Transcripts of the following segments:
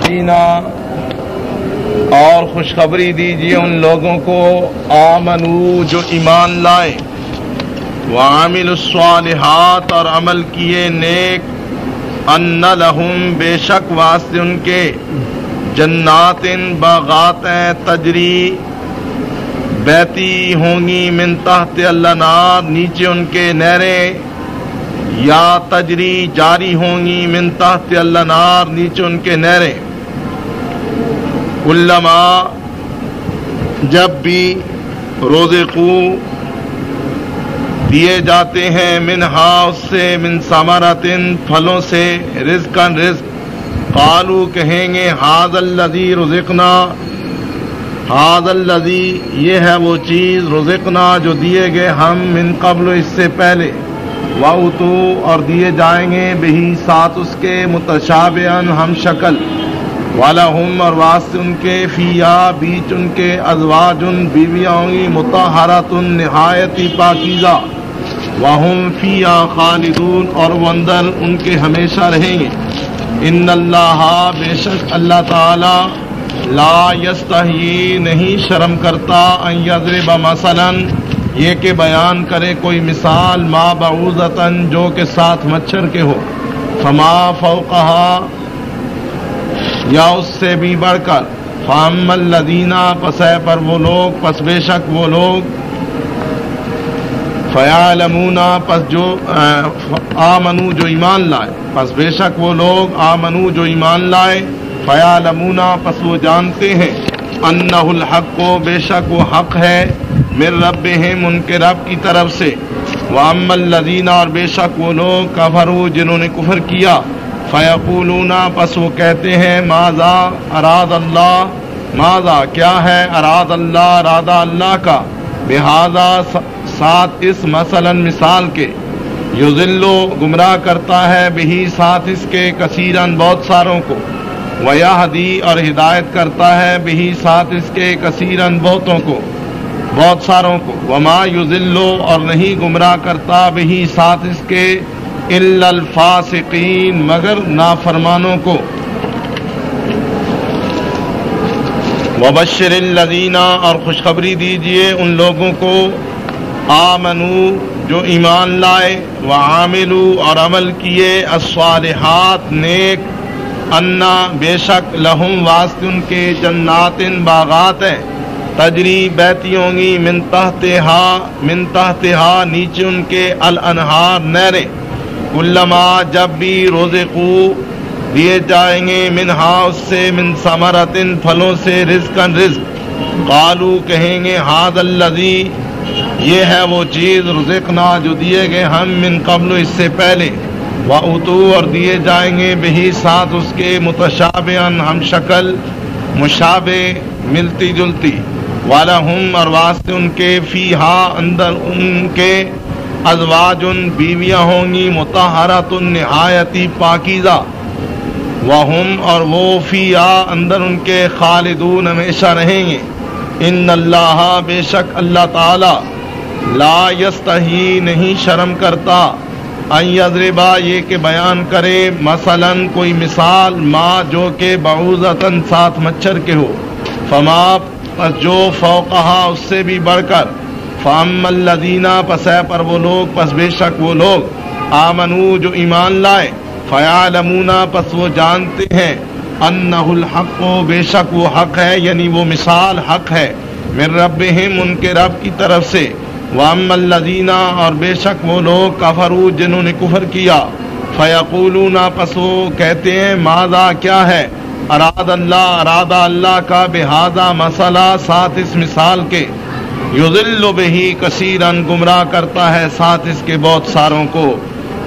الذین اور خوشخبری دیجیے ان لوگوں کو آمنو جو ایمان لائے وعاملوا الصالحات اور عمل کیے نیک ان لہم بے شک واسطے ان کے جنات باغات تجری بہتی ہوں گی من تحت الانہار نیچے ان کے نہریں یا تجری جاری ہوں گی من تحت الانہار نیچے ان کے نہریں کلما جب بھی رزقو دیے جاتے ہیں منہا اس سے من ثمرۃ پھلوں سے رزقاً رزق قالو کہیں گے ھذا الذی رزقنا ھذا الذی یہ ہے وہ چیز رزقنا جو دیے گئے ہم من قبل اس سے پہلے وَأُتُو اور دیے جائیں گے بہی ساتھ اس کے متشابہاً ہم شکل وَلَهُمْ اور واسطے ان کے فیہا بیچ ان کے ازواجن بیویاں ہوں گی مطہرۃ نہایتی پاکیزہ وَهُمْ فِيهَا خَالِدُونَ اور وہ اندر ان کے ہمیشہ رہیں گے ان اللہ بے شک اللہ تعالی لا یستحیی نہیں شرم کرتا ان یضرب مثلا یہ کہ بیان کرے کوئی مثال ما بعوضۃ جو کہ ساتھ مچھر کے ہو فما فوقہا یا اس سے بھی بڑھ کر فاما الذین پس ہے پر وہ لوگ پس بے شک وہ لوگ فیعلمون پس جو آمنو جو ایمان لائے پس بے شک وہ لوگ آمنو جو ایمان لائے فیعلمون پس وہ جانتے ہیں انہ الحق بے شک وہ حق ہے من ربہم ان کے رب کی طرف سے واما الذین اور بے شک وہ لوگ کفروا جنہوں نے کفر کیا فیقولون پس وہ کہتے ہیں ماذا اراد اللہ ماذا کیا ہے اراد اللہ ارادہ اللہ کا بہذا ساتھ اس مثلا مثال کے یضلو گمراہ کرتا ہے بہی ساتھ اس کے کثیرن بہت ساروں کو ویہدی اور ہدایت کرتا ہے بہی ساتھ اس کے کثیرن بہتوں کو بہت ساروں کو وما یضلو اور نہیں گمراہ کرتا بہی ساتھ اس کے الا الفاسقین مگر نافرمانوں کو وبشر الذین اور خوشخبری دیجیے ان لوگوں کو آمنو جو ایمان لائے وعاملوا اور عمل کیے الصالحات نیک انا بے شک لہم واسطے ان کے جنات باغات ہیں تجری بہتی ہوں گی من تحتہا نیچے ان کے الانہار نہریں کلما جب بھی رزقو دیے جائیں گے منہا اس سے من ثمرۃ پھلوں سے رزقاً رزق قالو کہیں گے ھذا الذی یہ ہے وہ چیز رزقنا جو دیے گئے ہم من قبل اس سے پہلے وَأُتُو اور دیے جائیں گے بہی ساتھ اس کے متشابہاً ہم شکل مشابہ ملتی جلتی وَلَهُمْ اور واسطے ان کے فیہا اندر ان کے ازواجن بیویاں ہوں گی مطہرۃ نہایتی پاکیزہ وَهُمْ اور وہ فیہا اندر ان کے خالدون ہمیشہ رہیں گے ان اللہ بے شک اللہ تعالی لا یستحیی نہیں شرم کرتا ان یضربا یہ کہ بیان کرے مثلا کوئی مثال ما جو کہ بعوضۃ ساتھ مچھر کے ہو فما پس جو فوقہا اس سے بھی بڑھ کر فاما الذین پس ہے پر وہ لوگ پس بے شک وہ لوگ آمنو جو ایمان لائے فیعلمون پس وہ جانتے ہیں انہ الحق بے شک وہ حق ہے یعنی وہ مثال حق ہے من ربہم ان کے رب کی طرف سے واما الذین اور بے شک وہ لوگ کفروا جنہوں نے کفر کیا فیقولون پس وہ کہتے ہیں ماذا کیا ہے اراد اللہ ارادہ اللہ کا بہذا مسئلہ ساتھ اس مثال کے یضل بہی کثیرن گمراہ کرتا ہے ساتھ اس کے بہت ساروں کو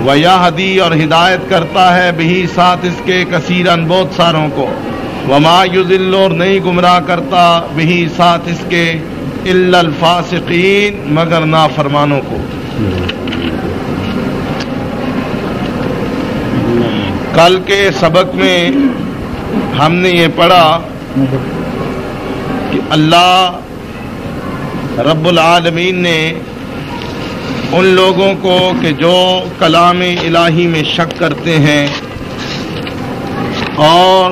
ویہدی اور ہدایت کرتا ہے بہی ساتھ اس کے کثیرن بہت ساروں کو وما یضل اور نہیں گمراہ کرتا بہی ساتھ اس کے الا الفاسقین مگر نافرمانوں کو. کل کے سبق میں ہم نے یہ پڑھا کہ اللہ رب العالمین نے ان لوگوں کو کہ جو کلام الہی میں شک کرتے ہیں اور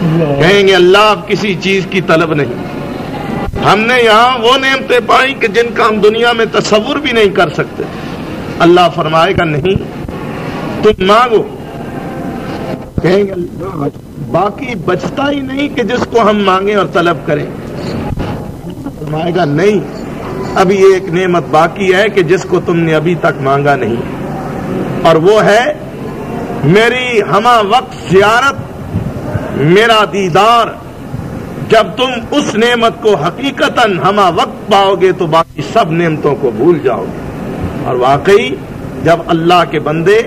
کہیں گے اللہ اب کسی چیز کی طلب نہیں، ہم نے یہاں وہ نعمتیں پائی کہ جن کا ہم دنیا میں تصور بھی نہیں کر سکتے۔ اللہ فرمائے گا نہیں، تم مانگو۔ کہیں گے اللہ باقی بچتا ہی نہیں کہ جس کو ہم مانگیں اور طلب کریں۔ فرمائے گا نہیں، ابھی ایک نعمت باقی ہے کہ جس کو تم نے ابھی تک مانگا نہیں، اور وہ ہے میری ہمہ وقت زیارت، میرا دیدار۔ جب تم اس نعمت کو حقیقتاً ہمہ وقت پاؤ گے تو باقی سب نعمتوں کو بھول جاؤ گے۔ اور واقعی جب اللہ کے بندے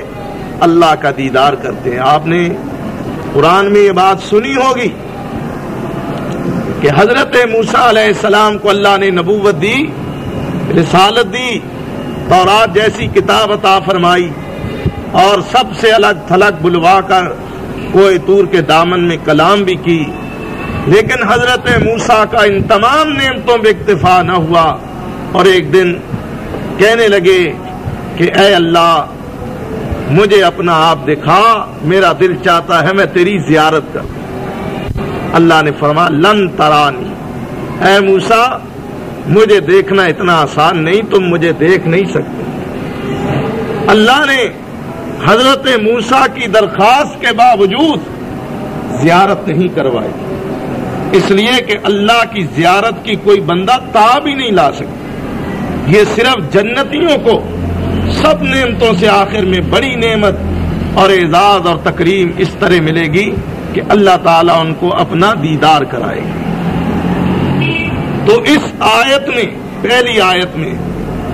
اللہ کا دیدار کرتے ہیں، آپ نے قرآن میں یہ بات سنی ہوگی کہ حضرت موسیٰ علیہ السلام کو اللہ نے نبوت دی، رسالت دی، تورات جیسی کتاب عطا فرمائی، اور سب سے الگ تھلگ بلوا کر کوہ طور کے دامن میں کلام بھی کی، لیکن حضرت موسیٰ کا ان تمام نعمتوں پہ اکتفا نہ ہوا، اور ایک دن کہنے لگے کہ اے اللہ مجھے اپنا آپ دکھا، میرا دل چاہتا ہے میں تیری زیارت کروں۔ اللہ نے فرمایا لن ترانی، اے موسیٰ مجھے دیکھنا اتنا آسان نہیں، تم مجھے دیکھ نہیں سکتے۔ اللہ نے حضرت موسیٰ کی درخواست کے باوجود زیارت نہیں کروائی، اس لیے کہ اللہ کی زیارت کی کوئی بندہ تاب ہی نہیں لا سکتا۔ یہ صرف جنتیوں کو سب نعمتوں سے آخر میں بڑی نعمت اور اعزاز اور تکریم اس طرح ملے گی کہ اللہ تعالیٰ ان کو اپنا دیدار کرائے گا۔ تو اس آیت میں، پہلی آیت میں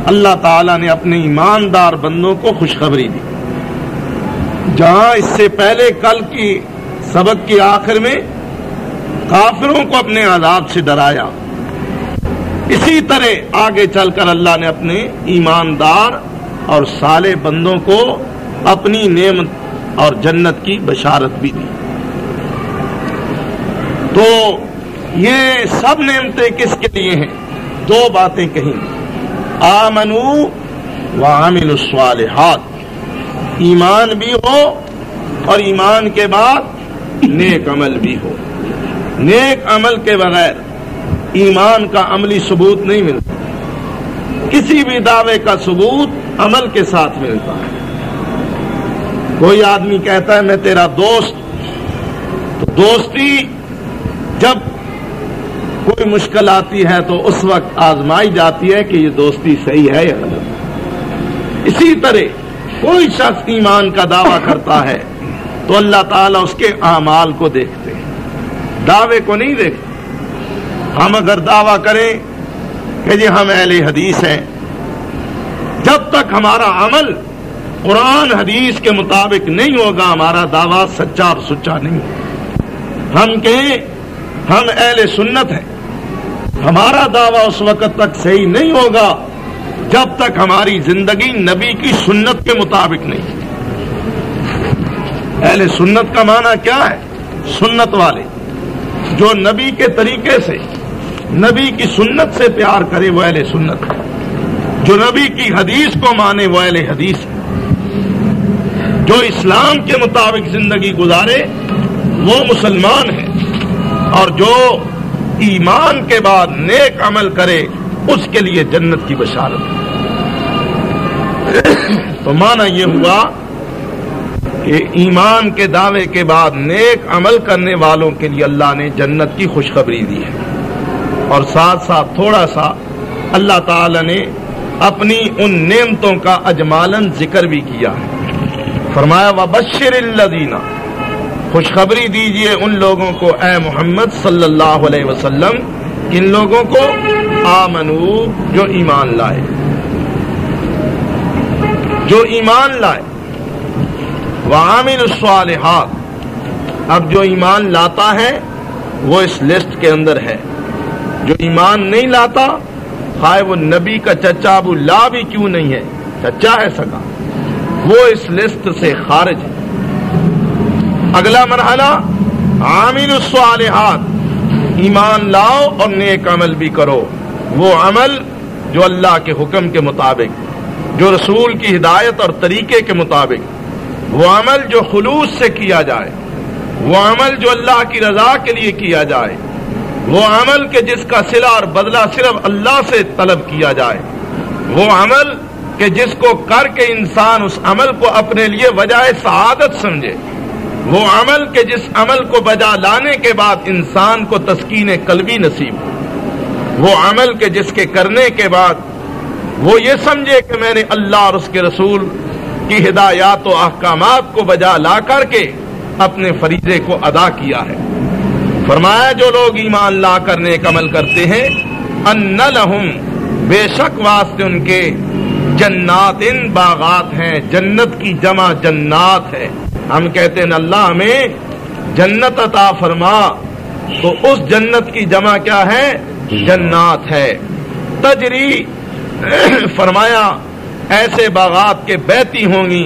اللہ تعالیٰ نے اپنے ایماندار بندوں کو خوشخبری دی، جہاں اس سے پہلے کل کی سبق کی آخر میں کافروں کو اپنے عذاب سے ڈرایا، اسی طرح آگے چل کر اللہ نے اپنے ایماندار اور صالح بندوں کو اپنی نعمت اور جنت کی بشارت بھی دی۔ تو یہ سب نعمتیں کس کے لیے ہیں؟ دو باتیں کہیں، آمنو وعملوا الصالحات، ایمان بھی ہو اور ایمان کے بعد نیک عمل بھی ہو۔ نیک عمل کے بغیر ایمان کا عملی ثبوت نہیں ملتا، کسی بھی دعوے کا ثبوت عمل کے ساتھ ملتا ہے۔ کوئی آدمی کہتا ہے میں تیرا دوست، تو دوستی جب کوئی مشکل آتی ہے تو اس وقت آزمائی جاتی ہے کہ یہ دوستی صحیح ہے یا غلط۔ اسی طرح کوئی شخص ایمان کا دعویٰ کرتا ہے تو اللہ تعالیٰ اس کے اعمال کو دیکھتے ہیں، دعوے کو نہیں دیکھتے۔ ہم اگر دعویٰ کریں کہ جی ہم اہل حدیث ہیں، جب تک ہمارا عمل قرآن حدیث کے مطابق نہیں ہوگا ہمارا دعویٰ سچا اور سچا نہیں ہے۔ ہم کہیں ہم اہل سنت ہیں، ہمارا دعویٰ اس وقت تک صحیح نہیں ہوگا جب تک ہماری زندگی نبی کی سنت کے مطابق نہیں۔ اہل سنت کا معنی کیا ہے؟ سنت والے، جو نبی کے طریقے سے، نبی کی سنت سے پیار کرے وہ اہل سنت ہے، جو نبی کی حدیث کو مانے وہ اہل حدیث ہے، جو اسلام کے مطابق زندگی گزارے وہ مسلمان ہے، اور جو ایمان کے بعد نیک عمل کرے اس کے لیے جنت کی بشارت ہے۔ تو معنی یہ ہوا کہ ایمان کے دعوے کے بعد نیک عمل کرنے والوں کے لیے اللہ نے جنت کی خوشخبری دی ہے، اور ساتھ ساتھ تھوڑا سا اللہ تعالی نے اپنی ان نعمتوں کا اجمالاً ذکر بھی کیا ہے۔ فرمایا وبشر الذین، خوشخبری دیجئے ان لوگوں کو اے محمد صلی اللہ علیہ وسلم، کن لوگوں کو؟ آمنو، جو ایمان لائے، جو ایمان لائے، وعاملوا الصالحات، اب جو ایمان لاتا ہے وہ اس لسٹ کے اندر ہے، جو ایمان نہیں لاتا خواہ وہ نبی کا چچا ابو لا بھی کیوں نہیں ہے، چچا ہے سگا، وہ اس لسٹ سے خارج ہے۔ اگلا مرحلہ عامل الصالحات، ایمان لاؤ اور نیک عمل بھی کرو، وہ عمل جو اللہ کے حکم کے مطابق، جو رسول کی ہدایت اور طریقے کے مطابق، وہ عمل جو خلوص سے کیا جائے، وہ عمل جو اللہ کی رضا کے لیے کیا جائے، وہ عمل کہ جس کا صلہ اور بدلہ صرف اللہ سے طلب کیا جائے، وہ عمل کہ جس کو کر کے انسان اس عمل کو اپنے لیے وجہ سعادت سمجھے، وہ عمل کہ جس عمل کو بجا لانے کے بعد انسان کو تسکین قلبی نصیب ہو، وہ عمل کہ جس کے کرنے کے بعد وہ یہ سمجھے کہ میں نے اللہ اور اس کے رسول کی ہدایات و احکامات کو بجا لا کر کے اپنے فریضے کو ادا کیا ہے۔ فرمایا جو لوگ ایمان لا کر نیک عمل کرتے ہیں، ان لہم بے شک واسطے ان کے جنات باغات ہیں، جنت کی جمع جنات ہے۔ ہم کہتے ہیں اللہ ہمیں جنت عطا فرما، تو اس جنت کی جمع کیا ہے؟ جنات ہے۔ تجری فرمایا ایسے باغات کے بہتی ہوں گی،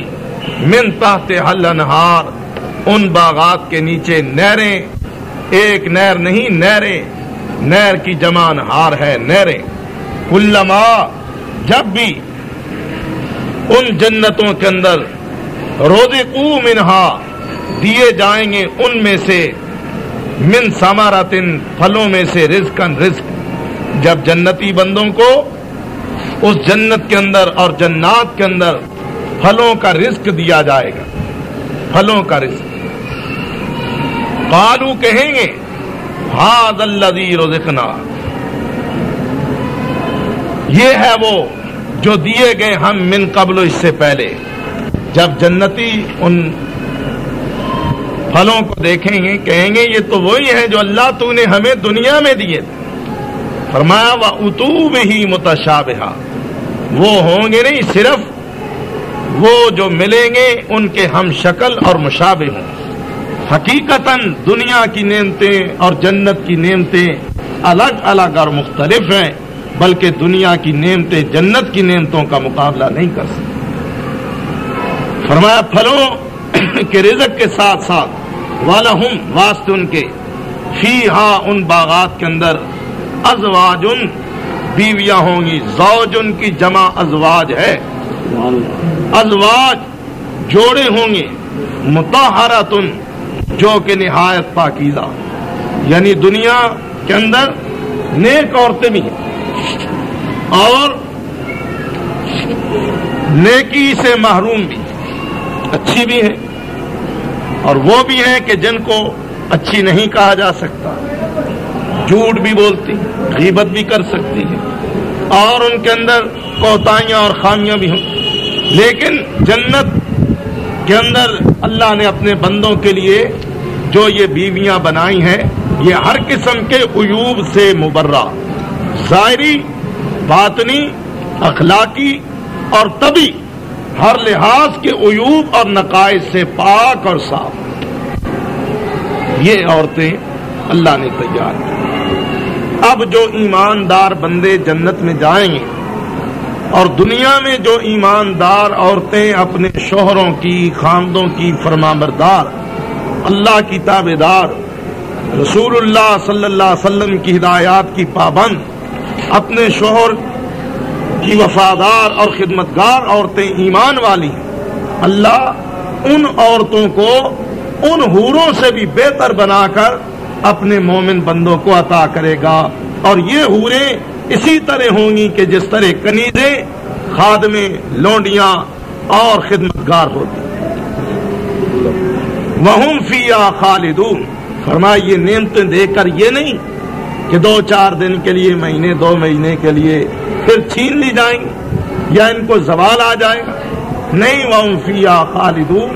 من تحت حل انہار، ان باغات کے نیچے نہریں، ایک نہر نہیں نہریں، نہر کی جمع انہار ہے نہریں۔ کلما جب بھی ان جنتوں کے اندر رزقوا منہا دیے جائیں گے ان میں سے، من ثمرۃ پھلوں میں سے، رزقاً رزق، جب جنتی بندوں کو اس جنت کے اندر اور جنات کے اندر پھلوں کا رزق دیا جائے گا، پھلوں کا رزق، قالوا کہیں گے ھذا الذی رزقنا، یہ ہے وہ جو دیے گئے ہم من قبل، اس سے پہلے۔ جب جنتی ان پھلوں کو دیکھیں گے کہیں گے یہ تو وہی ہے جو اللہ تو نے ہمیں دنیا میں دیے تھے۔ فرمایا وَأُتُوا بِهِ مُتَشَابِهًا، وہ ہوں گے نہیں صرف وہ جو ملیں گے ان کے ہم شکل اور مشابہ ہوں۔ حقیقتاً دنیا کی نعمتیں اور جنت کی نعمتیں الگ الگ اور مختلف ہیں، بلکہ دنیا کی نعمتیں جنت کی نعمتوں کا مقابلہ نہیں کر سکتی۔ فرمایا پھلوں کے رزق کے ساتھ ساتھ وَلَهُمْ واسطے ان کے فیہا ان باغات کے اندر ازواجن بیویاں ہوں گی، زوجن کی جمع ازواج ہے، ازواج جوڑے ہوں گے، مطہراتن جو کہ نہایت پاکیزہ، یعنی دنیا کے اندر نیک عورتیں بھی ہیں اور نیکی سے محروم بھی، اچھی بھی ہیں، اور وہ بھی ہیں کہ جن کو اچھی نہیں کہا جا سکتا، جھوٹ بھی بولتی، غیبت بھی کر سکتی ہے، اور ان کے اندر کوتاہیاں اور خامیاں بھی ہوں، لیکن جنت کے اندر اللہ نے اپنے بندوں کے لیے جو یہ بیویاں بنائی ہیں یہ ہر قسم کے عیوب سے مبرہ، ظاہری، باطنی، اخلاقی اور طبی، ہر لحاظ کے عیوب اور نقائص سے پاک اور صاف یہ عورتیں اللہ نے تیار کی۔ اب جو ایماندار بندے جنت میں جائیں گے، اور دنیا میں جو ایماندار عورتیں اپنے شوہروں کی، خاندوں کی فرمانبردار، اللہ کی تابعدار، رسول اللہ صلی اللہ علیہ وسلم کی ہدایات کی پابند، اپنے شوہر کی وفادار اور خدمتگار عورتیں ایمان والی ہیں، اللہ ان عورتوں کو ان حوروں سے بھی بہتر بنا کر اپنے مومن بندوں کو عطا کرے گا، اور یہ حوریں اسی طرح ہوں گی کہ جس طرح کنیزیں، خادمیں، لونڈیاں اور خدمتگار ہوتی۔ وَهُمْ فِيهَا خَالِدُونَ، فرمایا یہ نعمتیں دے کر یہ نہیں کہ 2-4 دن کے لیے، مہینے 2 مہینے کے لیے پھر چھین لی جائیں گی یا ان کو زوال آ جائے گا، نہیں، وَهُمْ فِيهَا خَالِدُونَ،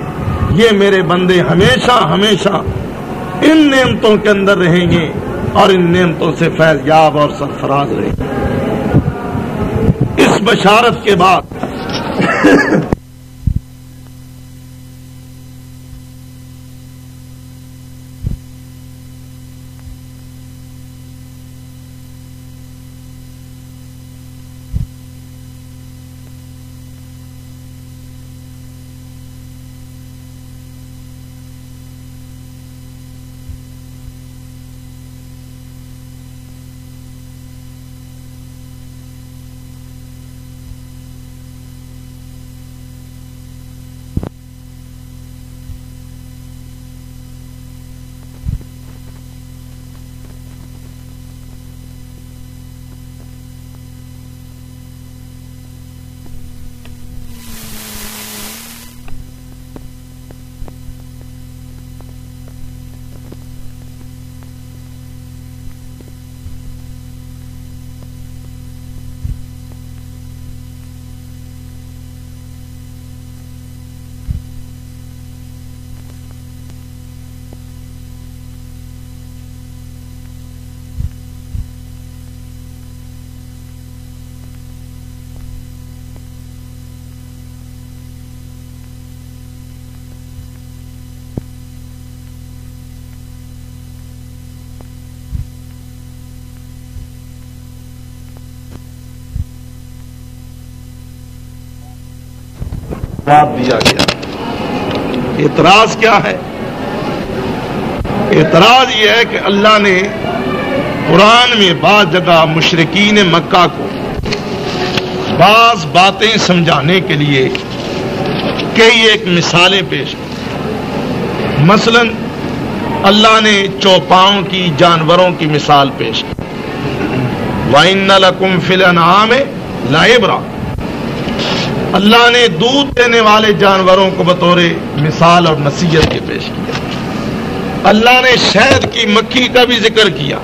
یہ میرے بندے ہمیشہ ہمیشہ ان نعمتوں کے اندر رہیں گے اور ان نعمتوں سے فیض یاب اور سرفراز رہیں گے۔ اس بشارت کے بعد جواب دیا گیا۔ اعتراض کیا ہے؟ اعتراض یہ ہے کہ اللہ نے قرآن میں بعض جگہ مشرکین مکہ کو بعض باتیں سمجھانے کے لیے کئی ایک مثالیں پیش کی۔ مثلا اللہ نے چوپاؤں کی، جانوروں کی مثال پیش کی۔ وَإِنَّ لَكُمْ فِي الْأَنْعَامِ لَعِبْرَةً، اللہ نے دودھ دینے والے جانوروں کو بطور مثال اور نصیحت کے پیش کیا۔ اللہ نے شہد کی، مکھی کا بھی ذکر کیا۔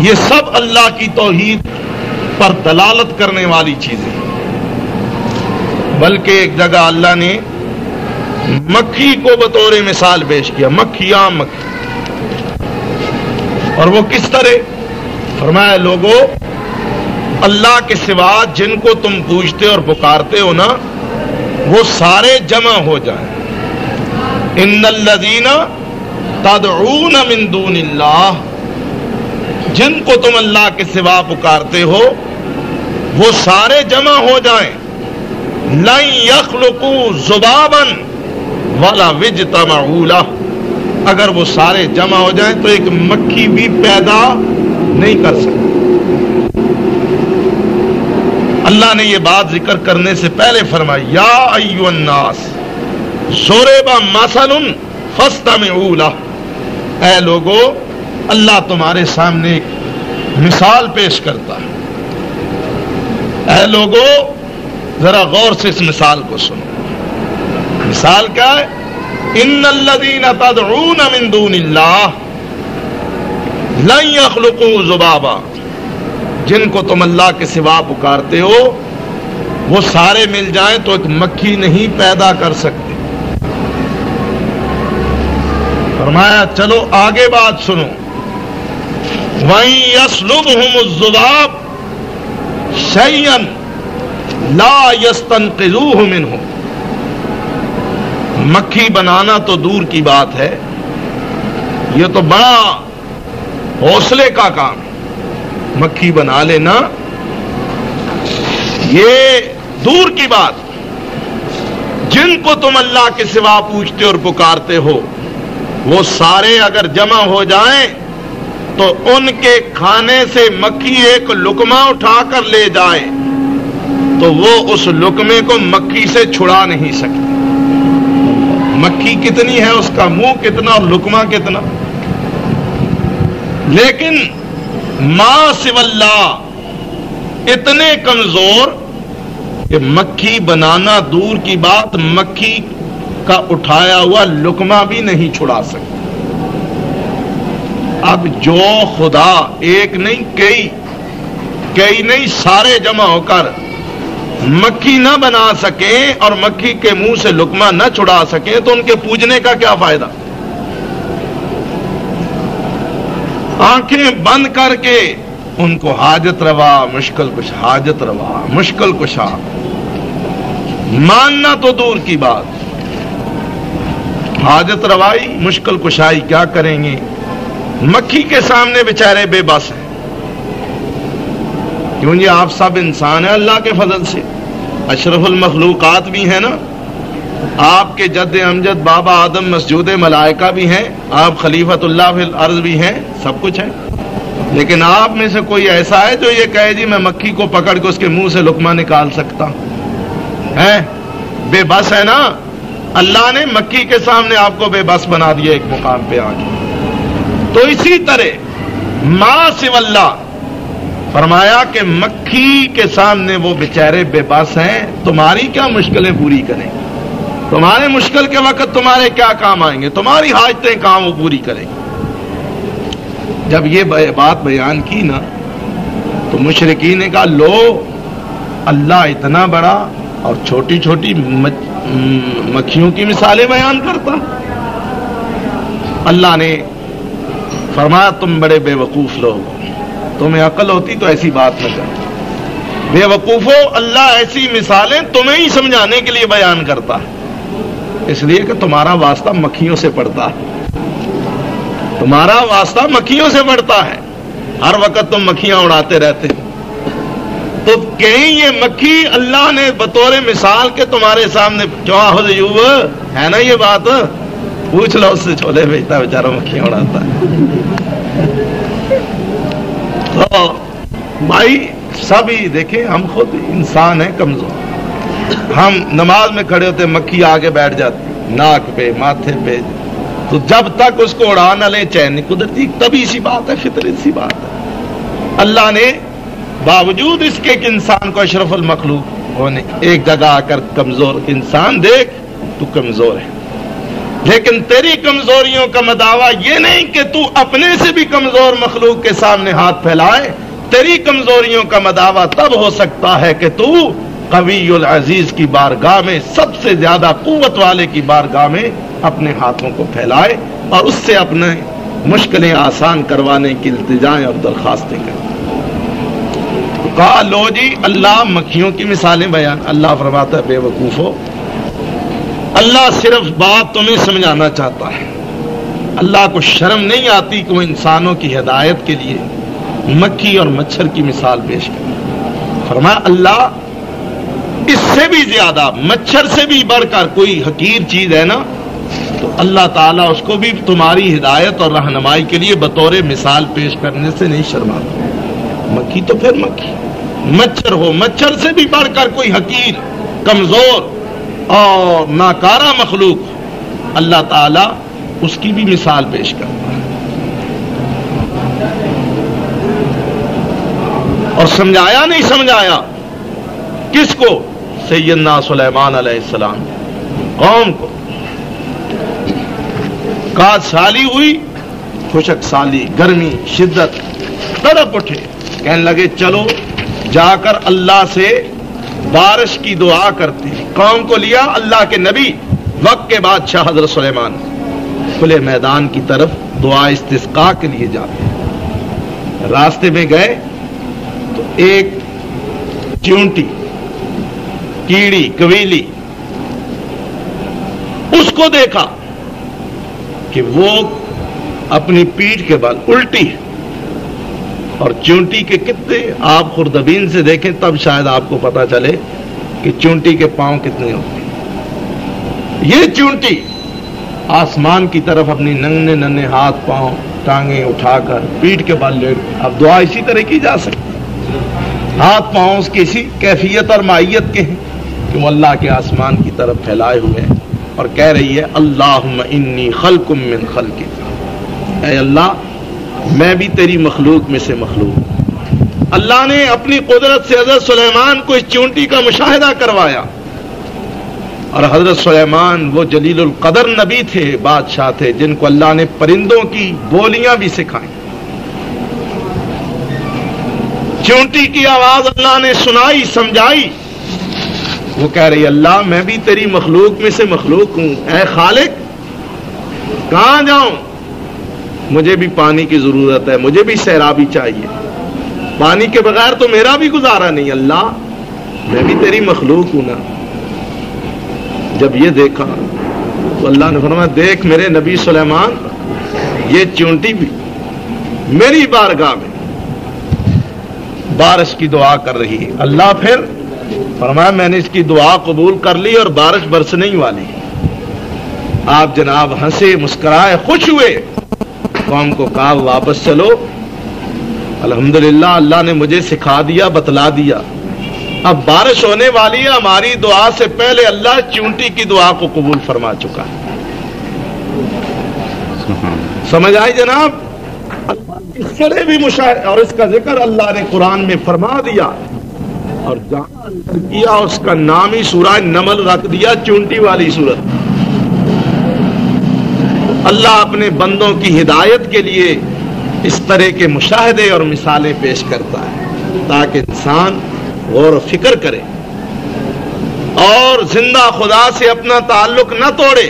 یہ سب اللہ کی توحید پر دلالت کرنے والی چیزیں ہیں۔ بلکہ ایک جگہ اللہ نے مکھی کو بطور مثال پیش کیا، مکھی عام مکھی، اور وہ کس طرح؟ فرمایا لوگوں، اللہ کے سوا جن کو تم پوجتے اور پکارتے ہو نا، وہ سارے جمع ہو جائیں۔ ان الذین تدعون من دون اللہ، جن کو تم اللہ کے سوا پکارتے ہو وہ سارے جمع ہو جائیں۔ لن یخلقوا ذبابا ولا اجتمعوا لہ، اگر وہ سارے جمع ہو جائیں تو ایک مکھی بھی پیدا نہیں کر سکتے۔ اللہ نے یہ بات ذکر کرنے سے پہلے فرمایا یا ایھا الناس ضرب مثل فاستمعوا لہ، اے لوگو اللہ تمہارے سامنے ایک مثال پیش کرتا ہے، اے لوگو ذرا غور سے اس مثال کو سنو۔ مثال کیا ہے؟ ان الذین تدعون من دون اللہ لن یخلقوا ذبابا، جن کو تم اللہ کے سوا پکارتے ہو وہ سارے مل جائیں تو ایک مکھی نہیں پیدا کر سکتے۔ فرمایا چلو آگے بات سنو، وَإِن يَسْلُبْهُمُ الذُّبَابُ شَيْئًا لَا يَسْتَنقِذُوهُ مِنْهُ، مکھی بنانا تو دور کی بات ہے، یہ تو بڑا حوصلے کا کام ہے، مکھی بنا لینا یہ دور کی بات۔ جن کو تم اللہ کے سوا پوچھتے اور پکارتے ہو وہ سارے اگر جمع ہو جائیں تو ان کے کھانے سے مکھی ایک لقمہ اٹھا کر لے جائے تو وہ اس لقمے کو مکھی سے چھڑا نہیں سکتے۔ مکھی کتنی ہے، اس کا منہ کتنا اور لقمہ کتنا، لیکن ما سوی اللہ اتنے کمزور کہ مکھی بنانا دور کی بات، مکھی کا اٹھایا ہوا لقمہ بھی نہیں چھڑا سکتا۔ اب جو خدا ایک نہیں کئی نہیں سارے جمع ہو کر مکھی نہ بنا سکیں اور مکھی کے منہ سے لقمہ نہ چھڑا سکیں تو ان کے پوجنے کا کیا فائدہ؟ آنکھیں بند کر کے ان کو حاجت روا مشکل کشا، حاجت روا مشکل کشا ماننا تو دور کی بات، حاجت روائی مشکل کشائی کیا کریں گے؟ مکھی کے سامنے بیچارے بے بس ہیں۔ کیوں یہ آپ سب انسان ہیں اللہ کے فضل سے، اشرف المخلوقات بھی ہیں نا، آپ کے جد امجد بابا آدم مسجود ملائکہ بھی ہیں، آپ خلیفۃ اللہ فی الارض بھی ہیں، سب کچھ ہے، لیکن آپ میں سے کوئی ایسا ہے جو یہ کہے جی میں مکھی کو پکڑ کے اس کے منہ سے لقمہ نکال سکتا ہے؟ بے بس ہے نا۔ اللہ نے مکھی کے سامنے آپ کو بے بس بنا دیا ایک مقام پہ آ کے۔ تو اسی طرح ما سوی اللہ، فرمایا کہ مکھی کے سامنے وہ بیچارے بے بس ہیں، تمہاری کیا مشکلیں پوری کریں؟ تمہارے مشکل کے وقت تمہارے کیا کام آئیں گے؟ تمہاری حاجتیں کام وہ پوری کریں۔ جب یہ بات بیان کی نا تو مشرکین نے کہا لو اللہ اتنا بڑا اور چھوٹی چھوٹی مکھیوں کی مثالیں بیان کرتا۔ اللہ نے فرمایا تم بڑے بے وقوف لوگ، تمہیں عقل ہوتی تو ایسی بات نہ کرتے۔ بے وقوفو، اللہ ایسی مثالیں تمہیں ہی سمجھانے کے لیے بیان کرتا ہے، اس لیے کہ تمہارا واسطہ مکھیوں سے پڑتا ہے، تمہارا واسطہ مکھیوں سے پڑتا ہے، ہر وقت تم مکھیاں اڑاتے رہتے ہو۔ تو تو کہیں یہ مکھی اللہ نے بطور مثال کے تمہارے سامنے کیوں آہو ایوب ہے نا یہ بات؟ پوچھ لو اس سے، چھولے بیچتا بیچارہ مکھیاں اڑاتا ہے۔ تو بھائی سبھی دیکھیں، ہم خود انسان ہیں کمزور، ہم نماز میں کھڑے ہوتے مکھی آگے بیٹھ جاتی ناک پہ ماتھے پہ، تو جب تک اس کو اڑا نہ لیں چین نہیں قدرتی، تبھی سی بات ہے، فطرت سی بات ہے۔ اللہ نے باوجود اس کے کہ انسان کو اشرف المخلوق ہونے ایک جگہ آ کر کمزور انسان دیکھ تو کمزور ہے، لیکن تیری کمزوریوں کا مداوع یہ نہیں کہ تو اپنے سے بھی کمزور مخلوق کے سامنے ہاتھ پھیلائے، تیری کمزوریوں کا مداوع تب ہو سکتا ہے کہ تو قوی العزیز کی بارگاہ میں، سب سے زیادہ قوت والے کی بارگاہ میں اپنے ہاتھوں کو پھیلائے اور اس سے اپنے مشکلیں آسان کروانے کی التجائیں اور درخواستیں کریں۔ کہا لو جی اللہ مکھیوں کی مثالیں بیان، اللہ فرماتا ہے بے وقوفو، اللہ صرف بات تمہیں سمجھانا چاہتا ہے، اللہ کو شرم نہیں آتی کہ وہ انسانوں کی ہدایت کے لیے مکھی اور مچھر کی مثال پیش کرے۔ فرمایا اللہ اس سے بھی زیادہ، مچھر سے بھی بڑھ کر کوئی حقیر چیز ہے نا، تو اللہ تعالیٰ اس کو بھی تمہاری ہدایت اور رہنمائی کے لیے بطور مثال پیش کرنے سے نہیں شرماتا۔ مکھی تو پھر مکھی، مچھر ہو، مچھر سے بھی بڑھ کر کوئی حقیر، کمزور اور ناکارہ مخلوق، اللہ تعالیٰ اس کی بھی مثال پیش کرتا ہے۔ اور سمجھایا نہیں سمجھایا کس کو؟ سیدنا سلیمان علیہ السلام قوم کو۔ کاج سالی ہوئی، خشک سالی، گرمی، شدت، تڑپ اٹھے، کہنے لگے چلو جا کر اللہ سے بارش کی دعا کرتے ہیں۔ قوم کو لیا اللہ کے نبی، وقت کے بادشاہ حضرت سلیمان کھلے میدان کی طرف دعا استسقاء کے لیے جاتے ہیں۔ راستے میں گئے تو ایک چیونٹی، کیڑی، کویلی، اس کو دیکھا کہ وہ اپنی پیٹھ کے بل الٹی ہے، اور چونٹی کے کتنے آپ خوردبین سے دیکھیں تب شاید آپ کو پتا چلے کہ چونٹی کے پاؤں کتنے ہوتے ہیں۔ یہ چونٹی آسمان کی طرف اپنی ننھے ننھے ہاتھ پاؤں ٹانگیں اٹھا کر پیٹھ کے بل لیٹ، اب دعا اسی طرح کی جا سکتی، ہاتھ پاؤں اس کی اسی کیفیت اور ماہیت کے ہیں کہ وہ اللہ کے آسمان کی طرف پھیلائے ہوئے ہیں، اور کہہ رہی ہے اللہم انی خلق من خلقک، اے اللہ میں بھی تیری مخلوق میں سے مخلوق۔ اللہ نے اپنی قدرت سے حضرت سلیمان کو اس چونٹی کا مشاہدہ کروایا، اور حضرت سلیمان وہ جلیل القدر نبی تھے، بادشاہ تھے، جن کو اللہ نے پرندوں کی بولیاں بھی سکھائیں۔ چونٹی کی آواز اللہ نے سنائی، سمجھائی، وہ کہہ رہی اللہ میں بھی تیری مخلوق میں سے مخلوق ہوں، اے خالق کہاں جاؤں، مجھے بھی پانی کی ضرورت ہے، مجھے بھی سیرابی چاہیے، پانی کے بغیر تو میرا بھی گزارا نہیں، اللہ میں بھی تیری مخلوق ہوں نا۔ جب یہ دیکھا تو اللہ نے فرمایا دیکھ میرے نبی سلیمان، یہ چونٹی بھی میری بارگاہ میں بارش کی دعا کر رہی ہے۔ اللہ پھر فرمایا میں نے اس کی دعا قبول کر لی اور بارش برسنے ہی والی۔ آپ جناب ہنسے، مسکرائے، خوش ہوئے، قوم کو کہا واپس چلو، الحمدللہ اللہ نے مجھے سکھا دیا، بتلا دیا، اب بارش ہونے والی ہے، ہماری دعا سے پہلے اللہ چونٹی کی دعا کو قبول فرما چکا ہے۔ سمجھ آئی جناب؟ اس سے بھی مشاہدہ اور اس کا ذکر اللہ نے قرآن میں فرما دیا، اور جہاں کیا اس کا نام ہی سورہ نمل رکھ دیا، چونٹی والی سورت۔ اللہ اپنے بندوں کی ہدایت کے لیے اس طرح کے مشاہدے اور مثالیں پیش کرتا ہے تاکہ انسان غور و فکر کرے اور زندہ خدا سے اپنا تعلق نہ توڑے،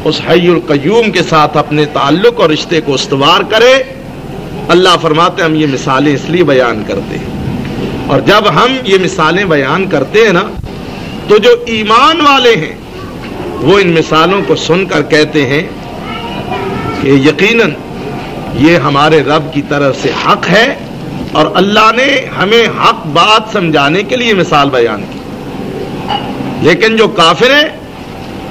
اس حی القیوم کے ساتھ اپنے تعلق اور رشتے کو استوار کرے۔ اللہ فرماتے ہیں ہم یہ مثالیں اس لیے بیان کرتے ہیں، اور جب ہم یہ مثالیں بیان کرتے ہیں نا تو جو ایمان والے ہیں وہ ان مثالوں کو سن کر کہتے ہیں کہ یقیناً یہ ہمارے رب کی طرف سے حق ہے اور اللہ نے ہمیں حق بات سمجھانے کے لیے مثال بیان کی. لیکن جو کافر ہیں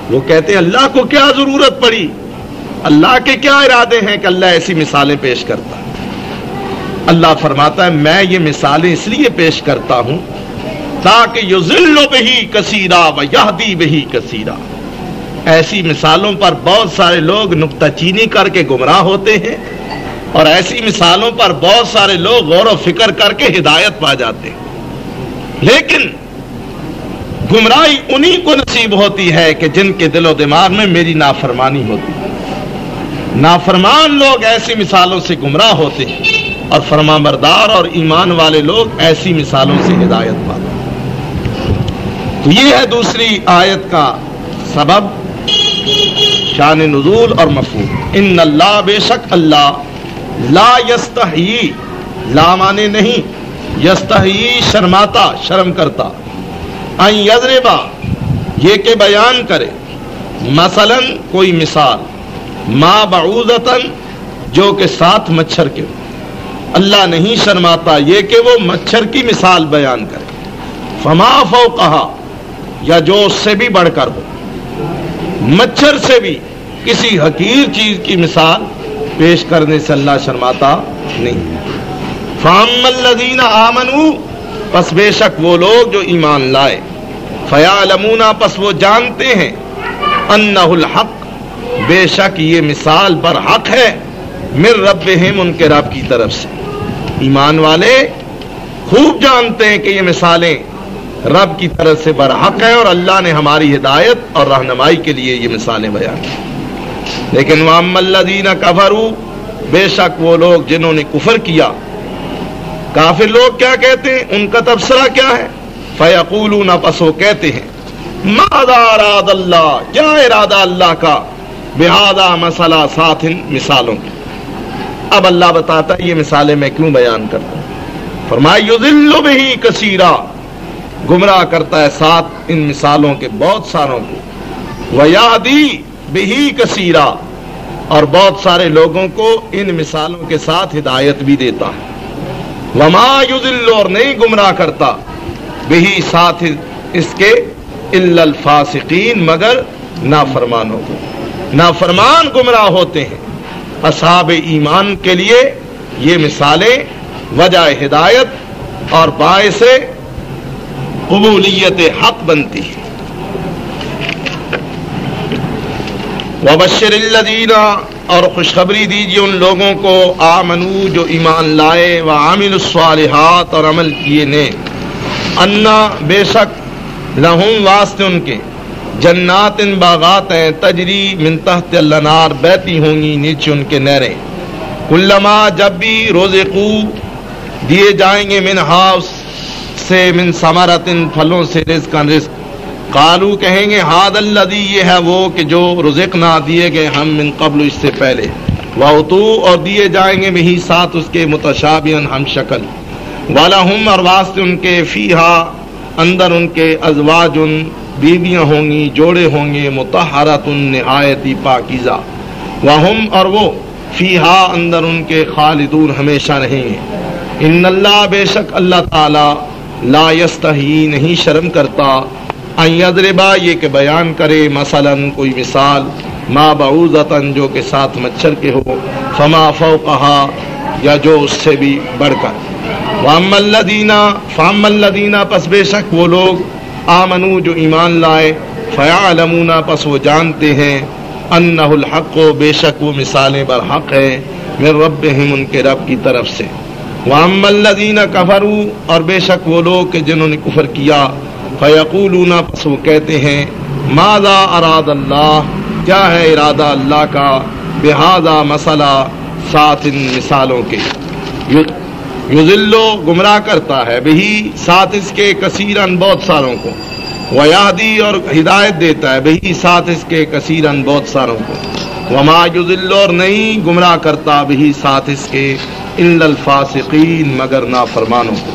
وہ کہتے ہیں اللہ کو کیا ضرورت پڑی, اللہ کے کیا ارادے ہیں کہ اللہ ایسی مثالیں پیش کرتا ہے. اللہ فرماتا ہے میں یہ مثالیں اس لیے پیش کرتا ہوں تاکہ یضل بہ کثیرا ویہدی بہ کثیرا. ایسی مثالوں پر بہت سارے لوگ نکتہ چینی کر کے گمراہ ہوتے ہیں اور ایسی مثالوں پر بہت سارے لوگ غور و فکر کر کے ہدایت پا جاتے ہیں. لیکن گمراہی انہی کو نصیب ہوتی ہے کہ جن کے دل و دماغ میں میری نافرمانی ہوتی ہے. نافرمان لوگ ایسی مثالوں سے گمراہ ہوتے ہیں اور فرمانبردار اور ایمان والے لوگ ایسی مثالوں سے ہدایت پاتے ہیں. تو یہ ہے دوسری آیت کا سبب, شان نزول اور مفہوم. ان اللہ, بے شک اللہ, لا یستحیی, لا مانے نہیں, یستحیی شرماتا, شرم کرتا, ان یضربا یہ کہ بیان کرے, مثلا کوئی مثال, ما بعوضتن جو کہ ساتھ مچھر کے. اللہ نہیں شرماتا یہ کہ وہ مچھر کی مثال بیان کرے. فما فوقہا یا جو اس سے بھی بڑھ کر ہو, مچھر سے بھی کسی حقیر چیز کی مثال پیش کرنے سے اللہ شرماتا نہیں. فاما الذین آمنوا پس بے شک وہ لوگ جو ایمان لائے, فیعلمون پس وہ جانتے ہیں, انہ الحق بے شک یہ مثال بر حق ہے, من ربہم ان کے رب کی طرف سے. ایمان والے خوب جانتے ہیں کہ یہ مثالیں رب کی طرف سے برحق ہیں اور اللہ نے ہماری ہدایت اور رہنمائی کے لیے یہ مثالیں بیان کی. لیکن وَأَمَّا الَّذِينَ كَفَرُوا بے شک وہ لوگ جنہوں نے کفر کیا. کافر لوگ کیا کہتے ہیں, ان کا تبصرہ کیا ہے, فَيَقُولُونَ پس وہ کہتے ہیں, ماذا اراد اللہ, کیا ارادہ اللہ کا, بہذا مسئلہ ساتھ ان مثالوں کی. اب اللہ بتاتا ہے یہ مثالیں میں کیوں بیان کرتا ہوں. فرمایا یضل بہ کثیرا, گمراہ کرتا ہے ساتھ ان مثالوں کے بہت ساروں کو, ویہدی بہ کثیرا اور بہت سارے لوگوں کو ان مثالوں کے ساتھ ہدایت بھی دیتا ہے. وما یضل اور نہیں گمراہ کرتا, بہ ساتھ اس کے, الا الفاسقین مگر نافرمانوں کو. نافرمان گمراہ ہوتے ہیں. اصحاب ایمان کے لیے یہ مثالیں وجہ ہدایت اور باعث قبولیت حق بنتی ہے. وبشر الذین اور خوشخبری دیجیے ان لوگوں کو, آمنو جو ایمان لائے, وعاملوا الصالحات اور عمل کیے نیک, انا بے شک لہم واسطے ان کے, جنات باغات ہیں, تجری من تحت الانہار بہتی ہوں گی نیچے ان کے نہریں, کلما جب بھی رزقو دیے جائیں گے, منہا اس سے, من ثمرۃ پھلوں سے, رزقاً رزق, قالو کہیں گے, ھذا الذی یہ ہے وہ کہ جو رزقنا دیے گئے ہم, من قبل اس سے پہلے, وعطو اور دیے جائیں گے بھی ساتھ اس کے, متشابہاً ہم شکل, ولہم اور واسطے ان کے, فیہا اندر ان کے, ازواجن بیویاں ہوں گی, جوڑے ہوں گے, مطہرۃ نہایتی پاکیزہ, وہم اور وہ, فیہا اندر ان کے, خالدون ہمیشہ رہیں گے. ان اللہ بے شک اللہ تعالی, لا یستحیی نہیں شرم کرتا, ان یضربا یہ کہ بیان کرے, مثلا کوئی مثال, ما بعوضۃ جو کہ ساتھ مچھر کے ہو, فما فوقہا یا جو اس سے بھی بڑھ کر. واما الذین فاما الذین پس بے شک وہ لوگ, آمنو جو ایمان لائے, فیعلمون پس وہ جانتے ہیں, انہ الحق بے شک وہ مثالیں برحق ہیں, من ربہم ان کے رب کی طرف سے. واما الذین کفروا اور بے شک وہ لوگ کہ جنہوں نے کفر کیا, فیقولون پس وہ کہتے ہیں, ماذا اراد اللہ کیا ہے ارادہ اللہ کا, بہذا مسئلہ ساتھ ان مثالوں کے, یضلو گمراہ کرتا ہے, بہی ساتھ اس کے, کثیرن بہت ساروں کو, ویہدی اور ہدایت دیتا ہے, بہی ساتھ اس کے, کثیرن بہت ساروں کو, وما یضل اور نہیں گمراہ کرتا, بہی ساتھ اس کے, الا الفاسقین مگر نافرمانوں کو.